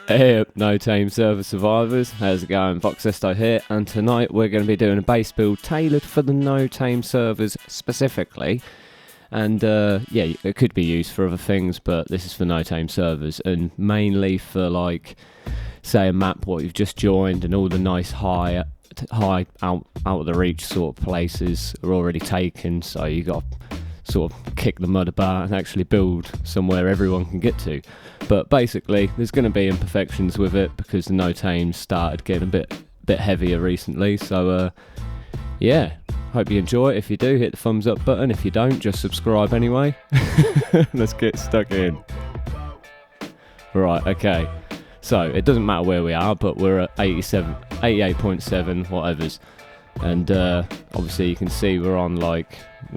Hey up, no Tame server survivors, how's it going? Voxesto here, and tonight we're going to be doing a base build tailored for the no Tame servers specifically. And yeah, it could be used for other things, but this is for no Tame servers, and mainly for, like, say a map what you've just joined and all the nice high out of the reach sort of places are already taken, so you got to sort of kick the mud about and actually build somewhere everyone can get to. But basically there's going to be imperfections with it because the no Tames started getting a bit heavier recently, so yeah, hope you enjoy it. If you do, hit the thumbs up button. If you don't, just subscribe anyway. Let's get stuck in. Right, okay, so it doesn't matter where we are, but we're at 88.7 whatevers, and obviously you can see we're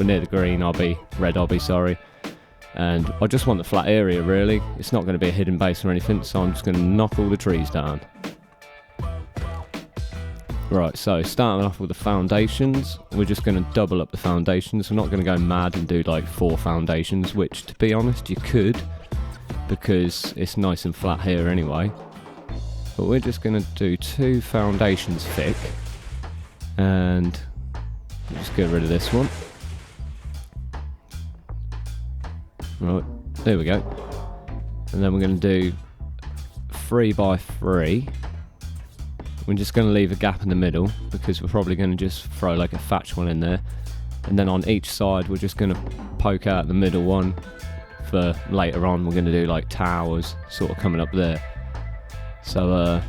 near the green red obby, sorry. And I just want the flat area, really. It's not going to be a hidden base or anything, so I'm just going to knock all the trees down. Right, so starting off with the foundations, we're just going to double up the foundations. We're not going to go mad and do like 4 foundations, which, to be honest, you could, because it's nice and flat here anyway. But we're just going to do 2 foundations thick, and just get rid of this one. Right, there we go. And then we're going to do 3 by 3. We're just going to leave a gap in the middle because we're probably going to just throw like a thatch one in there. And then on each side we're just going to poke out the middle one for later on. We're going to do like towers sort of coming up there. So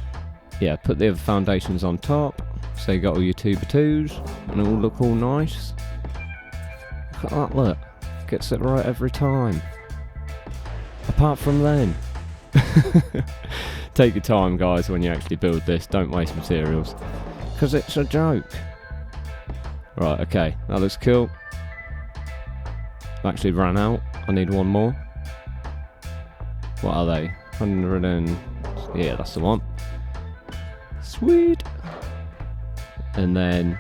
yeah, put the other foundations on top. So you got all your 2x2s and it will look all nice. Look at that, look. Gets it right every time. Apart from then. Take your time, guys, when you actually build this. Don't waste materials, because it's a joke. Right, okay, that looks cool. I actually ran out. I need one more. What are they? 100 and... yeah, that's the one. Sweet. And then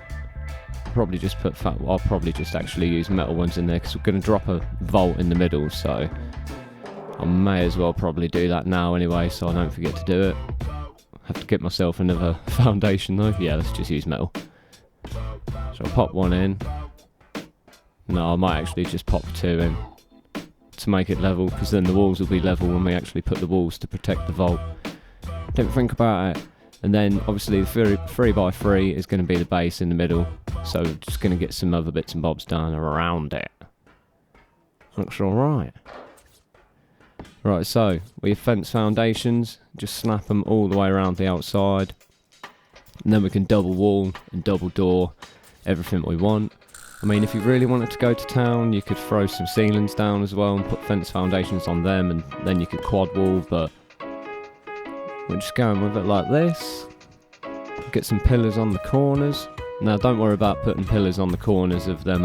probably just put I'll probably just actually use metal ones in there because we're going to drop a vault in the middle, so I may as well probably do that now anyway, so I don't forget to do it. Have to get myself another foundation though. Yeah, let's just use metal. So I'll pop one in. No, I might actually just pop 2 in to make it level, because then the walls will be level when we actually put the walls to protect the vault. Don't think about it. And then obviously the 3 by 3 is going to be the base in the middle, so just going to get some other bits and bobs done around it. Looks alright. Right, so with your fence foundations, just snap them all the way around the outside, and then we can double wall and double door everything we want. I mean, if you really wanted to go to town, you could throw some ceilings down as well and put fence foundations on them, and then you could quad wall, but we're just going with it like this. Get some pillars on the corners. Now don't worry about putting pillars on the corners of them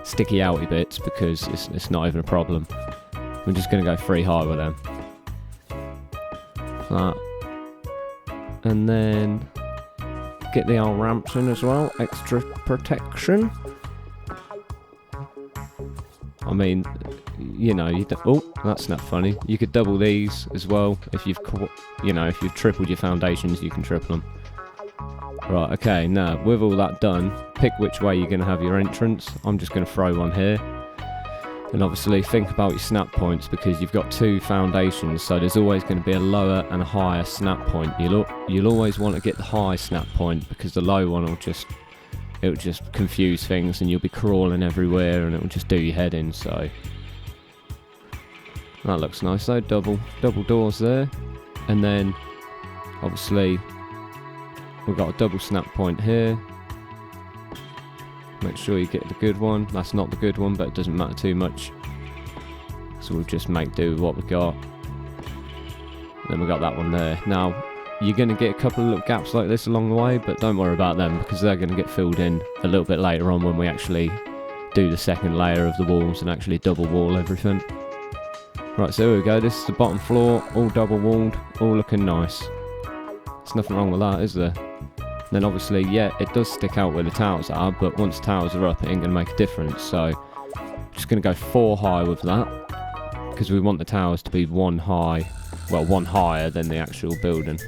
sticky outy bits, because it's not even a problem. We're just going to go 3 high with them. That. And then get the old ramps in as well. Extra protection. I mean, you know, oh, that's not funny. You could double these as well. If you've tripled your foundations, you can triple them. Right, okay, now with all that done, pick which way you're going to have your entrance. I'm just going to throw one here. And obviously think about your snap points, because you've got 2 foundations, so there's always going to be a lower and a higher snap point. You'll always want to get the high snap point, because the low one will just confuse things and you'll be crawling everywhere and it will just do your head in. So that looks nice though. Double doors there, and then obviously we've got a double snap point here. Make sure you get the good one. That's not the good one, but it doesn't matter too much, so we'll just make do with what we got. Then we got that one there. Now you're going to get a couple of little gaps like this along the way, but don't worry about them, because they're going to get filled in a little bit later on when we actually do the second layer of the walls and actually double wall everything. Right, so here we go. This is the bottom floor, all double walled, all looking nice. There's nothing wrong with that, is there? Then obviously, yeah, it does stick out where the towers are, but once the towers are up, it ain't going to make a difference. So just going to go 4 high with that, because we want the towers to be 1 high well, one higher than the actual building.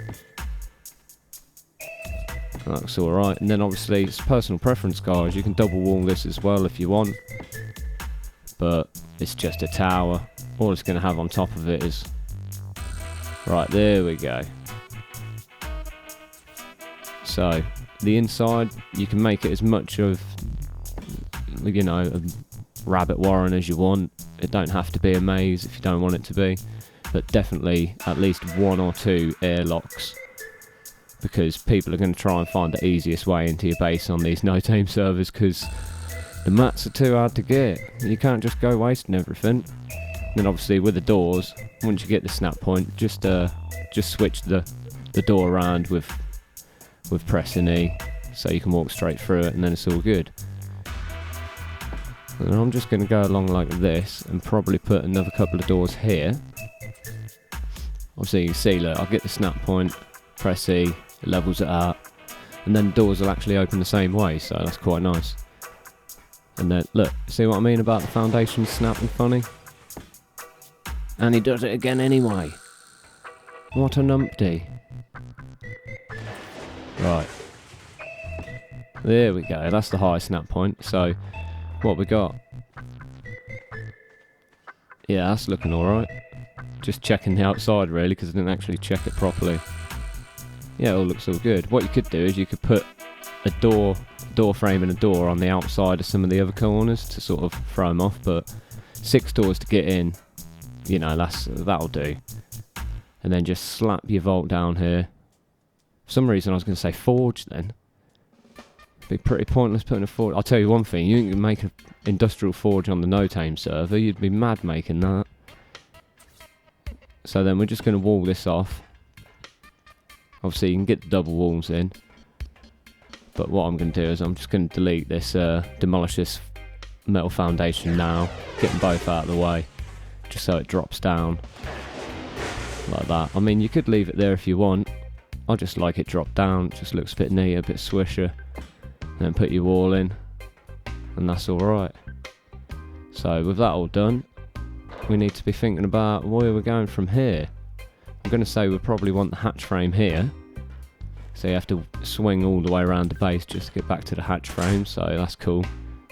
That's alright. And then obviously it's personal preference, guys. You can double wall this as well if you want. But it's just a tower. All it's going to have on top of it is... Right, there we go. So, the inside, you can make it as much of, you know, a rabbit warren as you want. It don't have to be a maze if you don't want it to be. But definitely at least 1 or 2 airlocks. Because people are going to try and find the easiest way into your base on these no-tame servers, because the mats are too hard to get. You can't just go wasting everything. And then obviously with the doors, once you get the snap point, just switch the door around with pressing E, so you can walk straight through it, and then it's all good. And I'm just going to go along like this, and probably put another couple of doors here. Obviously you can see, look, I'll get the snap point, press E, it levels it out, and then doors will actually open the same way, so that's quite nice. And then, look, see what I mean about the foundation snapping funny? And he does it again anyway. What a numpty. Right. There we go, that's the high snap point. So, what we got? Yeah, that's looking alright. Just checking the outside really, because I didn't actually check it properly. Yeah, it all looks all good. What you could do is you could put a door frame and a door on the outside of some of the other corners to sort of throw them off, but 6 doors to get in, you know, that'll do. And then just slap your vault down here. For some reason I was going to say forge then. Be pretty pointless putting a forge. I'll tell you one thing, you can make an industrial forge on the no-tame server, you'd be mad making that. So then we're just going to wall this off. Obviously you can get the double walls in. But what I'm going to do is I'm just going to delete this, demolish this metal foundation now. Get them both out of the way. Just so it drops down. Like that. I mean, you could leave it there if you want. I just like it dropped down. It just looks a bit neater, a bit swisher. And then put your wall in. And that's alright. So with that all done, we need to be thinking about where we're going from here. I'm going to say we probably want the hatch frame here. So you have to swing all the way around the base just to get back to the hatch frame, so that's cool.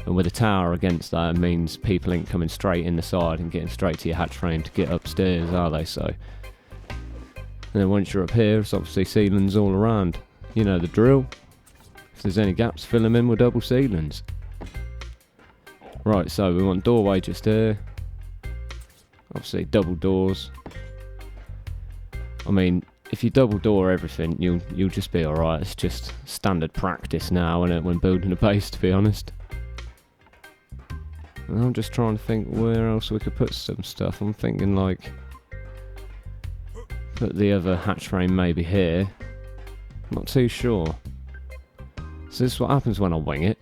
And with a tower against that, it means people ain't coming straight in the side and getting straight to your hatch frame to get upstairs, are they? So, and then once you're up here, it's obviously ceilings all around. You know the drill. If there's any gaps, fill them in with double ceilings. Right, so we want doorway just here. Obviously double doors. I mean, if you double door everything, you'll just be alright. It's just standard practice now, isn't it, when building a base, to be honest. And I'm just trying to think where else we could put some stuff. I'm thinking like, put the other hatch frame maybe here. Not too sure. So this is what happens when I wing it.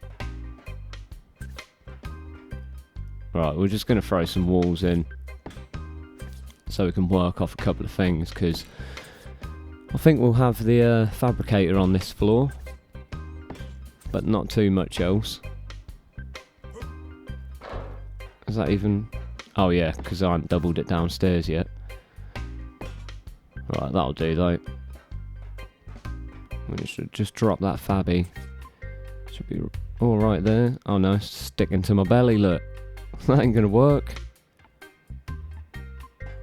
Right, we're just going to throw some walls in. So we can work off a couple of things, because I think we'll have the fabricator on this floor, but not too much else. Is that even... Oh yeah, because I haven't doubled it downstairs yet. Right, that'll do though. We should just drop that fabby. Should be alright there. Oh no, it's sticking to my belly, look. That ain't gonna work.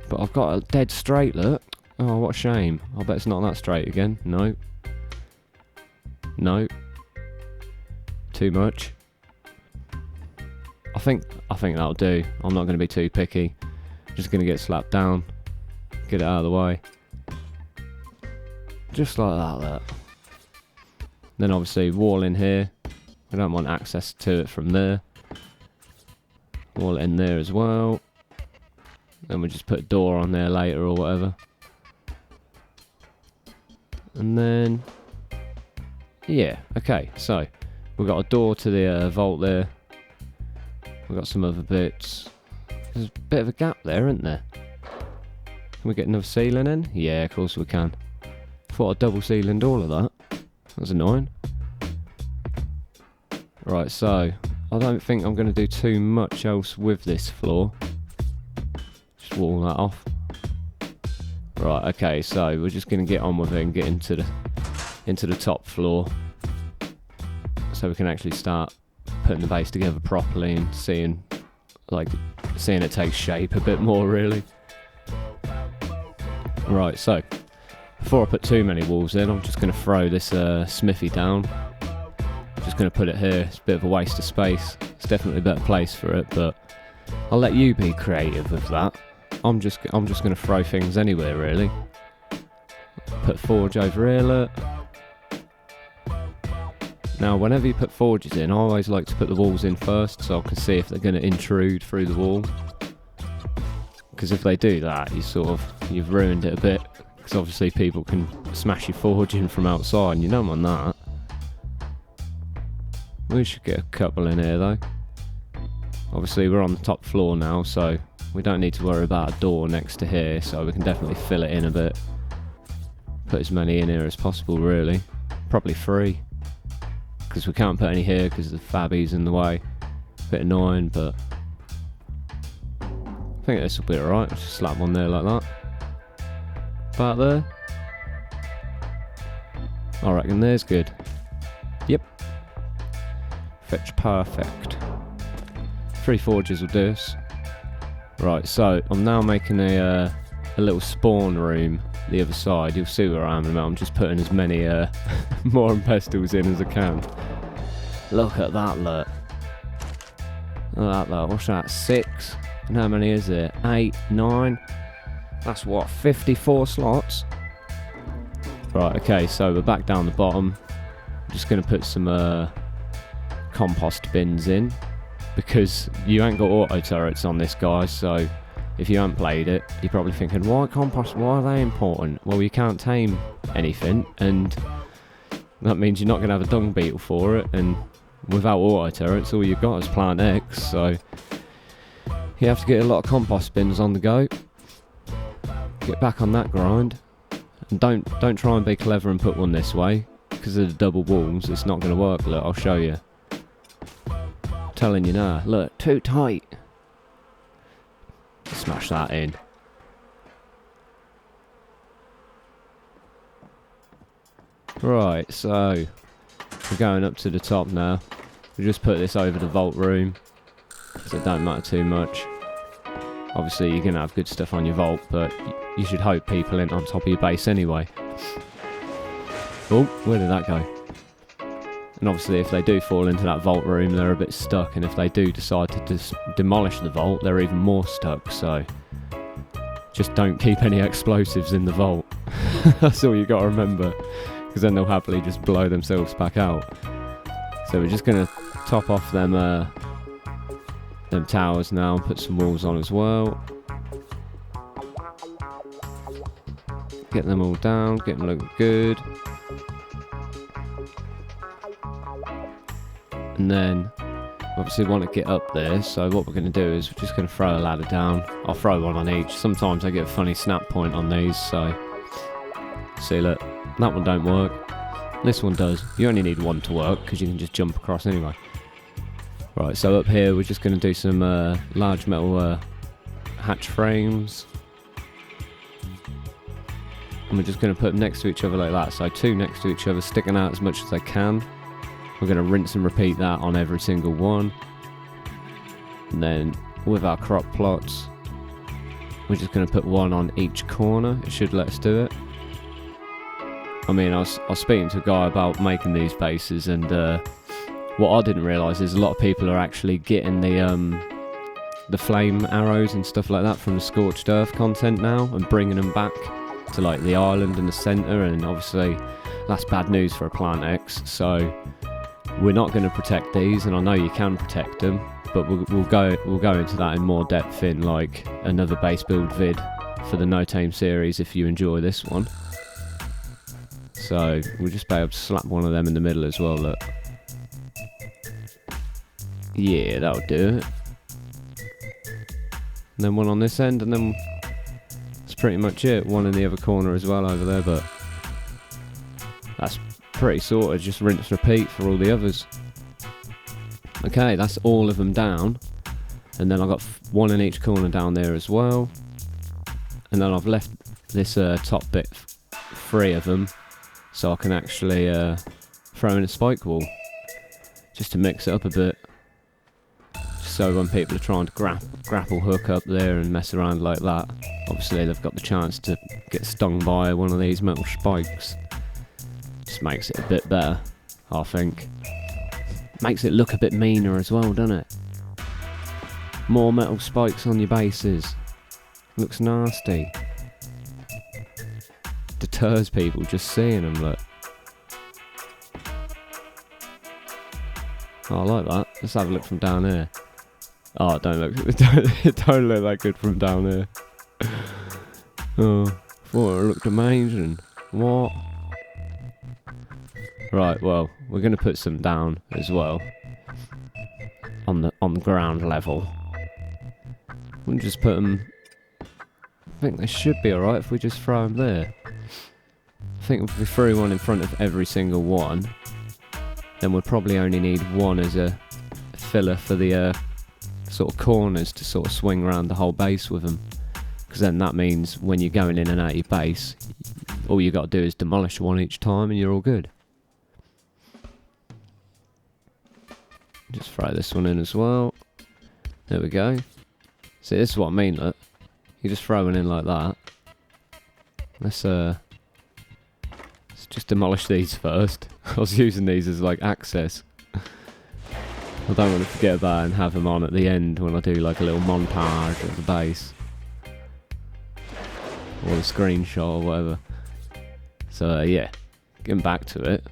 But I've got a dead straight, look. Oh, what a shame. I bet it's not that straight again. No. No. Too much. I think that'll do. I'm not going to be too picky. Just going to get slapped down. Get it out of the way. Just like that, look. Then obviously wall in here. We don't want access to it from there. Wall in there as well. Then we just put a door on there later or whatever. And then, yeah, okay, so we've got a door to the vault there. We've got some other bits. There's a bit of a gap there, isn't there? Can we get another ceiling in? Yeah, of course we can. Thought I double ceilinged all of that. That's annoying. Right, so I don't think I'm going to do too much else with this floor. Just wall that off. Right, okay, so we're just going to get on with it and get into the top floor, so we can actually start putting the base together properly and seeing it take shape a bit more, really. Right, so before I put too many walls in, I'm just going to throw this smithy down. Just going to put it here. It's a bit of a waste of space. It's definitely a better place for it, but I'll let you be creative with that. I'm just going to throw things anywhere, really. Put forge over here, look. Now, whenever you put forges in, I always like to put the walls in first, so I can see if they're going to intrude through the wall. Because if they do that, you've ruined it a bit. Because obviously people can smash your forge in from outside, and you don't want that. We should get a couple in here, though. Obviously, we're on the top floor now, so we don't need to worry about a door next to here, so we can definitely fill it in a bit. Put as many in here as possible, really. Probably 3. Because we can't put any here because the fabby's in the way. Bit annoying, but I think this will be alright. Just slap one there like that. About there. I reckon there's good. Yep. Fetch perfect. 3 forges will do us. Right, so I'm now making a little spawn room the other side. You'll see where I am in a minute. I'm just putting as many more and pestles in as I can. Look at that, look. Look at that, look. What's that? 6? And how many is it? 8, 9? That's what, 54 slots? Right, okay, so we're back down the bottom. I'm just going to put some compost bins in, because you ain't got auto turrets on this, guys, so if you haven't played it, you're probably thinking, why compost, why are they important? Well, you can't tame anything, and that means you're not going to have a dung beetle for it, and without auto turrets, all you've got is plant X, so you have to get a lot of compost bins on the go. Get back on that grind, and don't try and be clever and put one this way, because of the double walls, it's not going to work. Look, I'll show you. I'm telling you now, look, too tight. Smash that in. Right, so we're going up to the top now. We just put this over the vault room, because it don't matter too much. Obviously you're going to have good stuff on your vault, but you should hope people ain't on top of your base anyway. Oh, where did that go? And obviously if they do fall into that vault room, they're a bit stuck, and if they do decide to demolish the vault, they're even more stuck, so just don't keep any explosives in the vault. That's all you got to remember, because then they'll happily just blow themselves back out. So we're just going to top off them towers now and put some walls on as well. Get them all down, get them looking good. And then obviously want to get up there, so what we're going to do is we're just going to throw a ladder down. I'll throw one on each. Sometimes I get a funny snap point on these, so see, look, that one don't work. This one does. You only need one to work because you can just jump across anyway. Right, so up here we're just going to do some large metal hatch frames, and we're just going to put them next to each other like that, so 2 next to each other, sticking out as much as they can. We're going to rinse and repeat that on every single one. And then with our crop plots, we're just going to put 1 on each corner. It should let us do it. I mean, I was speaking to a guy about making these bases, and what I didn't realise is a lot of people are actually getting the flame arrows and stuff like that from the Scorched Earth content now, and bringing them back to like the island and the centre, and obviously that's bad news for a Plant X, so we're not going to protect these, and I know you can protect them, but we'll go into that in more depth in like another base build vid for the No Tame series if you enjoy this one. So we'll just be able to slap one of them in the middle as well, look. Yeah, that'll do it. And then 1 on this end, and then that's pretty much it. 1 in the other corner as well over there, but that's pretty sorted. Just rinse repeat for all the others. Okay, that's all of them down. And then I've got 1 in each corner down there as well. And then I've left this top bit free of them, so I can actually throw in a spike wall, just to mix it up a bit. So when people are trying to grapple hook up there and mess around like that, obviously they've got the chance to get stung by one of these metal spikes. Just makes it a bit better, I think. Makes it look a bit meaner as well, doesn't it? More metal spikes on your bases. Looks nasty. Deters people just seeing them, look. Oh, I like that. Let's have a look from down here. Oh, it don't look that good from down here. Oh, thought it looked amazing. What? Right, well, we're gonna put some down as well on the ground level. We'll just put them. I think they should be alright if we just throw them there. I think if we throw one in front of every single one, then we'll probably only need one as a filler for the sort of corners to sort of swing around the whole base with them. Because then that means when you're going in and out of your base, all you got to do is demolish one each time and you're all good. Just throw this one in as well. There we go. See, this is what I mean, look. You just throw one in like that. Let's just demolish these first. I was using these as like access. I don't want to forget about it and have them on at the end when I do like a little montage of the base. Or the screenshot or whatever. So yeah, getting back to it.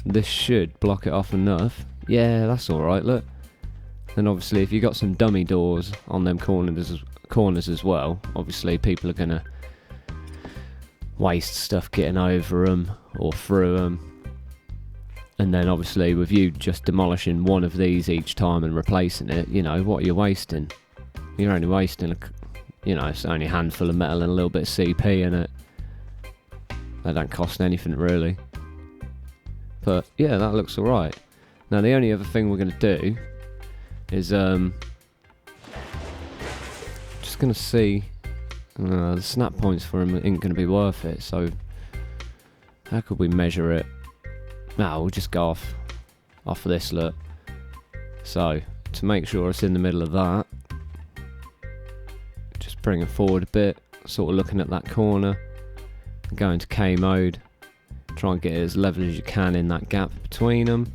This should block it off enough. Yeah, that's alright, look. Then obviously if you got some dummy doors on them corners as well, obviously people are going to waste stuff getting over them or through them. And then obviously with you just demolishing one of these each time and replacing it, you know, what are you wasting? You're only wasting, it's only a handful of metal and a little bit of CP in it. They don't cost anything really. But yeah, that looks alright. Now the only other thing we're going to do is just going to see the snap points for them ain't going to be worth it, so how could we measure it? No, we'll just go off of this, look. So to make sure it's in the middle of that, just bring it forward a bit, sort of looking at that corner, go into K mode, try and get it as level as you can in that gap between them,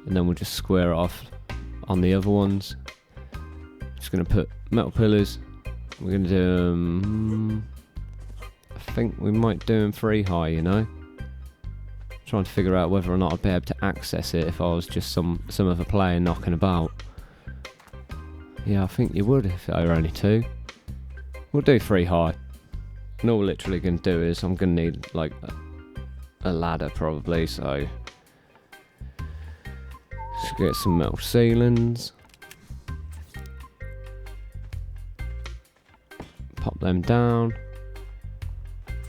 and then we'll just square it off on the other ones. Just going to put metal pillars. We're going to do them, I think we might do them 3 high, you know. Trying to figure out whether or not I'd be able to access it if I was just some other player knocking about. Yeah, I think you would if there were only 2. We'll do 3 high. And all we're literally going to do is I'm going to need like a ladder probably, so just get some metal ceilings. Pop them down.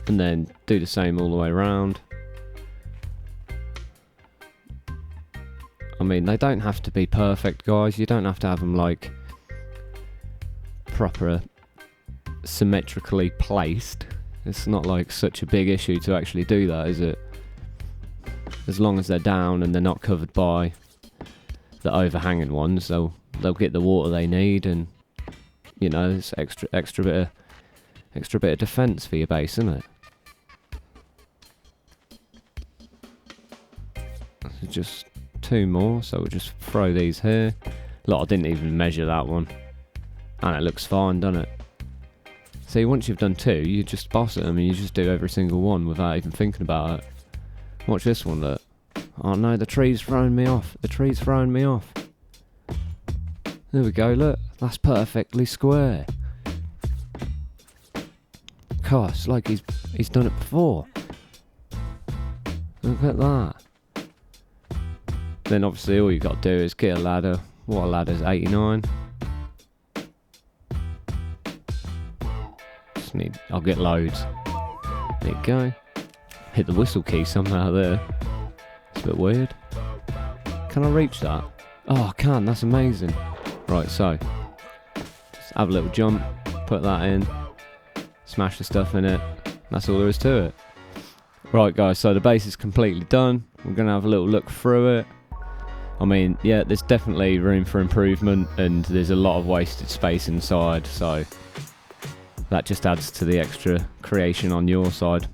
And then do the same all the way around. I mean, they don't have to be perfect, guys. You don't have to have them like proper symmetrically placed. It's not like such a big issue to actually do that, is it? As long as they're down and they're not covered by the overhanging ones, they'll get the water they need, and you know, it's extra bit of defence for your base, isn't it? So just 2 more, so we'll just throw these here. Look, I didn't even measure that one, and it looks fine, doesn't it? See, once you've done 2, you just boss at them and you just do every single one without even thinking about it. Watch this one, look. Oh no, the tree's throwing me off. The tree's throwing me off. There we go, look. That's perfectly square. God, it's like he's done it before. Look at that. Then obviously all you got to do is get a ladder. What a ladder's 89. I'll get loads. There you go. Hit the whistle key somehow there. It's a bit weird. Can I reach that? Oh, I can. That's amazing. Right, so just have a little jump. Put that in. smash the stuff in it. That's all there is to it. Right guys, so the base is completely done. We're going to have a little look through it. I mean, yeah, there's definitely room for improvement, and there's a lot of wasted space inside, so that just adds to the extra creation on your side.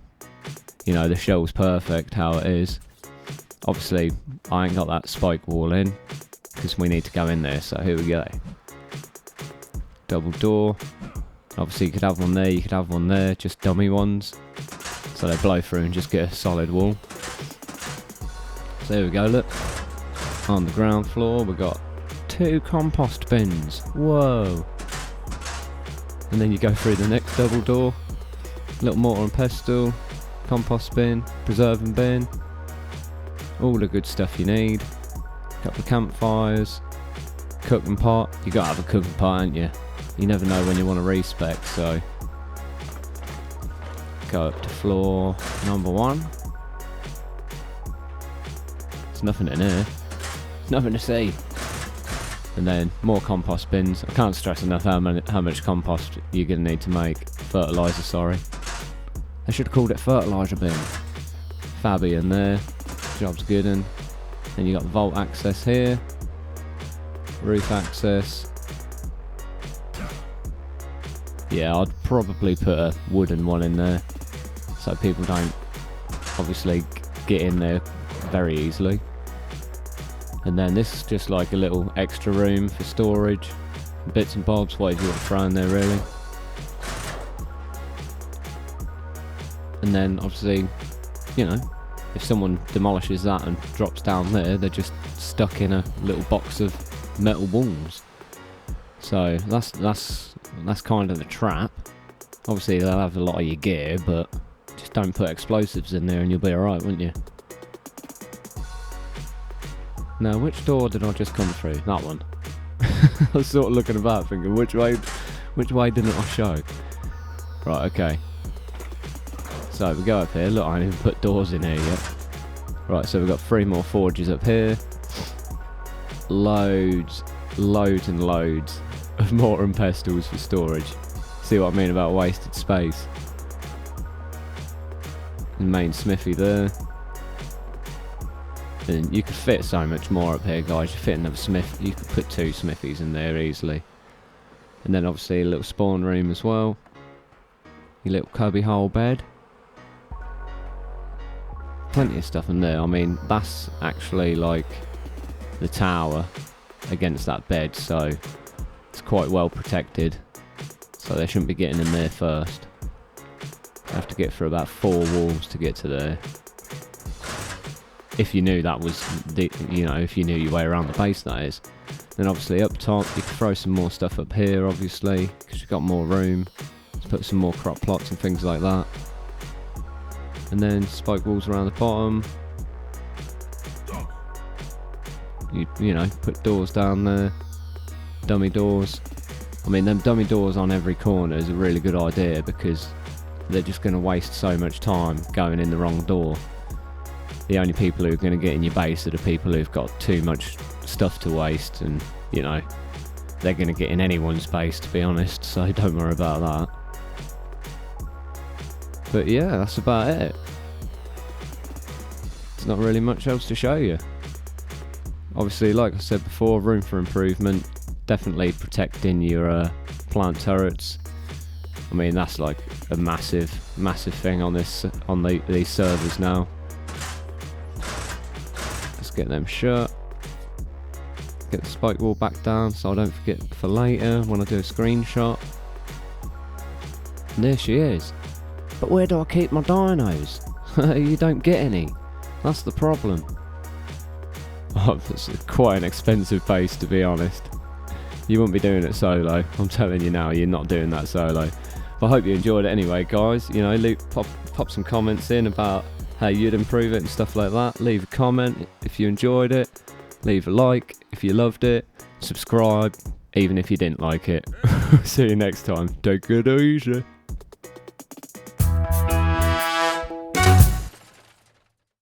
You know, the shell's perfect how it is. Obviously, I ain't got that spike wall in, because we need to go in there, so here we go. Double door. Obviously, you could have one there, you could have one there, just dummy ones. So they blow through and just get a solid wall. So there we go, look. On the ground floor, we've got 2 compost bins. Whoa. And then you go through the next double door. Little mortar and pestle, compost bin, preserving bin. All the good stuff you need. Couple of campfires, cooking pot. You gotta have a cooking pot, ain't you? You never know when you want to respec, so go up to floor number 1. There's nothing in here. Nothing to see. And then more compost bins. I can't stress enough how much compost you're going to need to make. Fertiliser, sorry. I should have called it fertiliser bin. Fabby in there. Job's good. And then you got the vault access here. Roof access. Yeah, I'd probably put a wooden one in there, so people don't obviously get in there very easily. And then this is just like a little extra room for storage, bits and bobs, whatever you want to throw in there really. And then obviously, you know, if someone demolishes that and drops down there, they're just stuck in a little box of metal walls. So that's kind of the trap. Obviously they'll have a lot of your gear, but just don't put explosives in there and you'll be alright, won't you? Now, which door did I just come through? That one. I was sort of looking about thinking, which way didn't I show? Right, okay. So we go up here. Look, I haven't even put doors in here yet. Right, so we've got 3 more forges up here. Loads and loads of mortar and pestles for storage. See what I mean about wasted space? The main smithy there. And you could fit so much more up here, guys. You fit another smith. You could put 2 smithies in there easily. And then obviously a little spawn room as well. Your little cubby hole bed. Plenty of stuff in there. I mean, that's actually like the tower against that bed, so it's quite well protected. So they shouldn't be getting in there first. Have to get through about 4 walls to get to there. If you knew that was the, you know, if you knew your way around the base, that is. Then obviously up top you can throw some more stuff up here, obviously, because you've got more room. Let's put some more crop plots and things like that. And then spike walls around the bottom. You know, put doors down there. Dummy doors. I mean, them dummy doors on every corner is a really good idea, because they're just going to waste so much time going in the wrong door. The only people who are going to get in your base are the people who've got too much stuff to waste, and, you know, they're going to get in anyone's base, to be honest, so don't worry about that. But yeah, that's about it. There's not really much else to show you. Obviously, like I said before, room for improvement. Definitely protecting your plant turrets. I mean, that's like a massive thing on these servers now. Let's get them shut. Get the spike wall back down so I don't forget for later when I do a screenshot. And there she is. But where do I keep my dinos? You don't get any. That's the problem. Oh, it's quite an expensive base, to be honest. You wouldn't be doing it solo. I'm telling you now, you're not doing that solo. But I hope you enjoyed it anyway, guys. You know, pop some comments in about how you'd improve it and stuff like that. Leave a comment if you enjoyed it. Leave a like if you loved it. Subscribe, even if you didn't like it. See you next time. Take it easy.